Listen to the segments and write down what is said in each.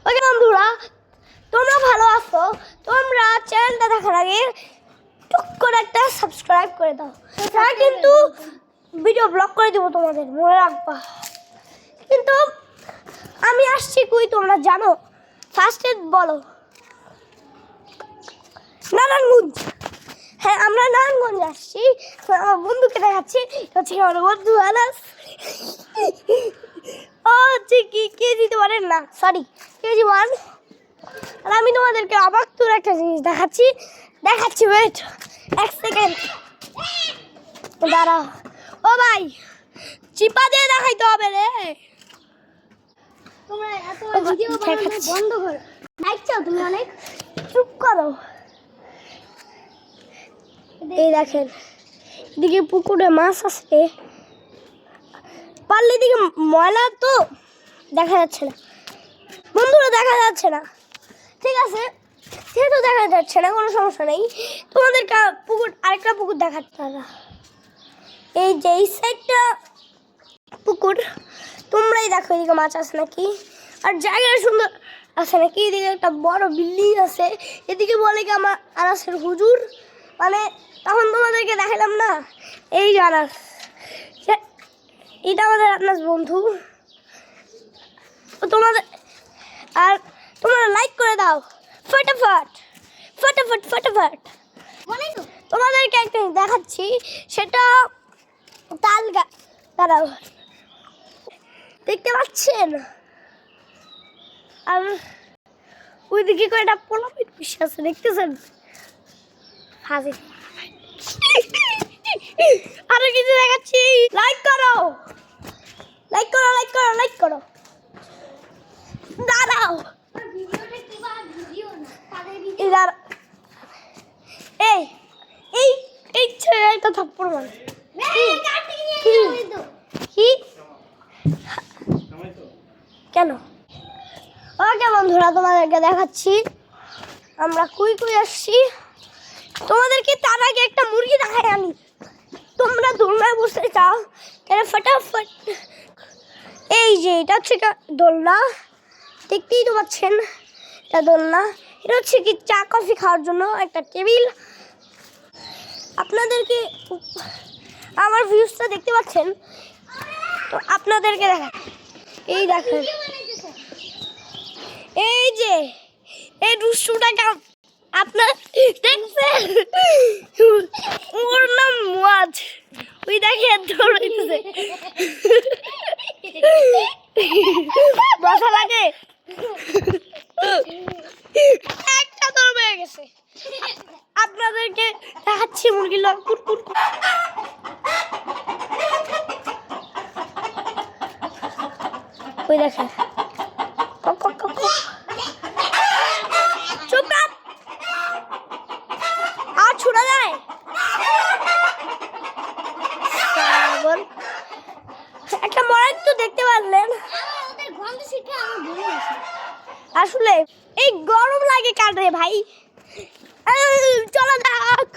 ওকে বন্ধুরা, তোমরা ভালো আছো? তোমরা চ্যানেলটা দেখার আগে টুক করে একটা সাবস্ক্রাইব করে দাও, তারা কিন্তু ভিডিও ব্লগ করে দেবো, তোমাদের মনে রাখবা। কিন্তু আমি আসছি কই তোমরা জানো? ফার্স্টে বলো। নারায়ণগঞ্জ। হ্যাঁ, আমরা নারায়ণগঞ্জ আসছি। আমার বন্ধুকে দেখাচ্ছি, হচ্ছে আমার বন্ধু আনাস। ও হচ্ছে কি কেজি তোমাদের না, সরি কেজি 1। আর আমি তোমাদেরকে অবাক তোর একটা জিনিস দেখাচ্ছি ওয়েট 1 সেকেন্ড দাঁড়াও। ও ভাই, চিপা দিয়ে দেখাইতে হবে রে। তোমরা এত ভিডিও বানানো বন্ধ করো। লাইক চাও তুমি অনেক, চুপ করো। এই দেখেন, এদিকে পুকুরে মাছ আছে, পারলে দিকে ময়লা তো দেখা যাচ্ছে না বন্ধুরা, দেখা যাচ্ছে না। ঠিক আছে, সেহেতু দেখা যাচ্ছে না, কোনো সমস্যা নেই। তোমাদের পুকুর আরেকটা পুকুর দেখাচ্ছে না, এই যে এই সাইডটা পুকুর। তোমরাই দেখো এদিকে মাছ আছে নাকি, আর জায়গাটা সুন্দর আছে নাকি। এদিকে একটা বড় বিল্ডিং আছে, এদিকে বলে কি আমার আনাসের হুজুর, মানে তখন তোমাদেরকে দেখালাম না। এই যে আনাস, এটা আমাদের আনাস বন্ধু। তোমাদের আর তোমরা লাইক করে দাও ফটাফট ফটাফট ফটাফট। তোমাদেরকে একটা দেখাচ্ছি, সেটা তাল গাছ। দাঁড়াও, দেখতে পাচ্ছেন? আর ওইদিকে কয়টা পোলাপিট পিস আছে, দেখতেছেন? হাজির আরো কিছু দেখাচ্ছি, লাইক করো লাইক করো লাইক করো লাইক করো। দাঁড়াও, এই এই এই ছেলেটা থাপ্পড় মার। কি কেন? ওকে বন্ধুরা, তোমাদেরকে দেখাচ্ছি আমরা কুই আসছি। তোমাদেরকে তার আগে একটা মুরগি দেখাই আনি। তোমরা দোলনায় বসতে চাও তাহলে ফটাফট, এই যে এটা হচ্ছে দোলনা, দেখতেই তো পাচ্ছেন এটা দোলনা। এটা হচ্ছে কি চা কফি খাওয়ার জন্য একটা টেবিল। আপনাদেরকে আমার ভিউজটা দেখতে পাচ্ছেন তো, আপনাদেরকে দেখা, এই দেখেন, এই যে এই দুষ্টুটা আপনার দেখছেন, ওর নাম মুয়াজ। ওই দেখেন দৌড়াইতেছে, মজা লাগে। একটা দৌড় পেয়ে গেছে। আপনাদেরকে দেখাচ্ছি মুরগির লগ কুরকুর। ওই দেখেন, চুপ কর, আর ছোড়া যায়। একটা মরার তো দেখতে পারলেন। আসলে এই গরম লাগে কাটে ভাই, চলো যাক।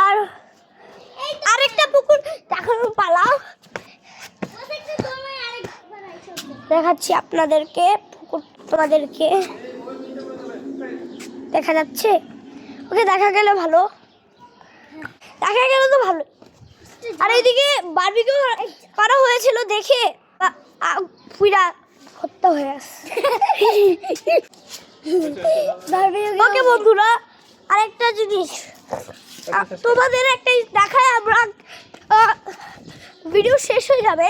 আর আরেকটা পুকুর দেখানো পালাও, দেখাচ্ছি আপনাদেরকে পুকুর। তোমাদেরকে দেখা যাচ্ছে? ওকে, দেখা গেলে ভালো, দেখা গেলে তো ভালো। আর এইদিকে বারবিকিউ করা হয়েছিল দেখে পুরা হত্যা হয়ে আসে। ওকে বন্ধুরা, আরেকটা জিনিস তোমাদের একটা দেখায়, আমরা ভিডিও শেষ হয়ে যাবে,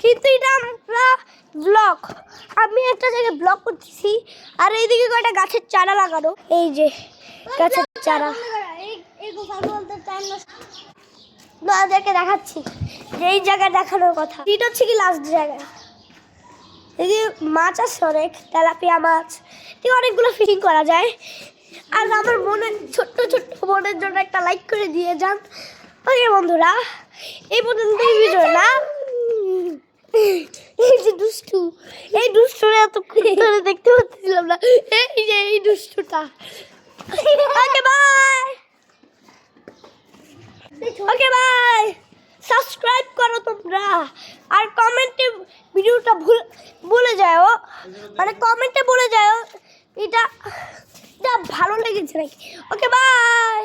কিন্তু এটা আমরা ব্লগ, আমি একটা জায়গায় ব্লগ করতেছি। আর এইদিকে কয়েকটা গাছের চারা লাগানো, এই যে গাছের চারা। আপনাদেরকে দেখাচ্ছি যে এই জায়গায় দেখানোর কথা, এটা হচ্ছে কি লাস্ট জায়গা। এই যে মাছ আছে অনেক, তেলাপিয়া মাছ, অনেকগুলো ফিশিং করা যায়। আর আমার বোনের ছোট্ট ছোট্ট বোনের জন্য একটা লাইক করে দিয়ে যান। ওকে বন্ধুরা, এই পর্যন্ত ভিডিও না। এই যে দুষ্টু, এই দুষ্টুরে এত ধরে দেখতে পাচ্ছিলাম না, এই যে এই দুষ্টুটা। Okay bye, okay bye. Subscribe করো তোমরা, আর কমেন্টে ভিডিওটা বলে যাও, মানে কমেন্টে বলে যাও এটা এটা ভালো লেগেছে নাকি। Okay bye.